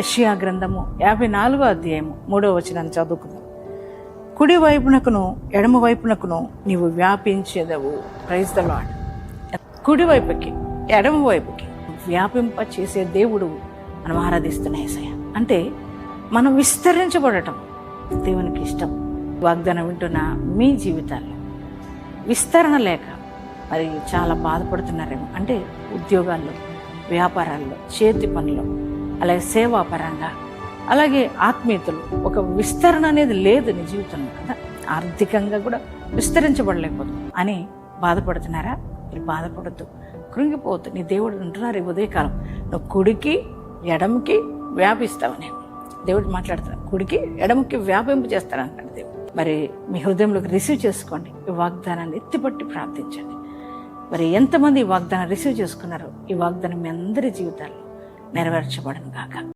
యెషయా గ్రంథము 54వ అధ్యాయము 3వ వచనాన్ని చదువుకుందాం. కుడి వైపునకును ఎడమ వైపునకును నీవు వ్యాపించేదవు. Praise the lord. కుడి వైపుకి ఎడమ వైపుకి వ్యాపింప చేసే దేవుడు మనం ఆరాధిస్తున్న యేసయ్య. అంటే మనం విస్తరించబడటం దేవునికి ఇష్టం. వాగ్దానం వింటున్న మీ జీవితాల్లో విస్తరణ లేక మరి చాలా బాధపడుతున్నారేమో. అంటే ఉద్యోగాల్లో, వ్యాపారాల్లో, చేతి పనులు, అలాగే సేవాపరంగా, అలాగే ఆత్మీయతలు ఒక విస్తరణ అనేది లేదు నీ జీవితంలో కదా. ఆర్థికంగా కూడా విస్తరించబడలేకపోతుంది అని బాధపడుతున్నారా? మీరు బాధపడద్దు, కృంగిపోవద్దు. నీ దేవుడు అంటున్నారు ఈ ఉదయకాలం, నువ్వు కుడికి ఎడమకి వ్యాపిస్తావని దేవుడు మాట్లాడుతున్నాడు. కుడికి ఎడమకి వ్యాపింపు చేస్తానంటాడు దేవుడు. మరి మీ హృదయంలోకి రిసీవ్ చేసుకోండి. ఈ వాగ్దానాన్ని ఎత్తిపట్టి ప్రార్థించండి. మరి ఎంతమంది ఈ వాగ్దానం రిసీవ్ చేసుకున్నారో ఈ వాగ్దానం మీ అందరి జీవితాల్లో నెరవేర్చబడను గాక.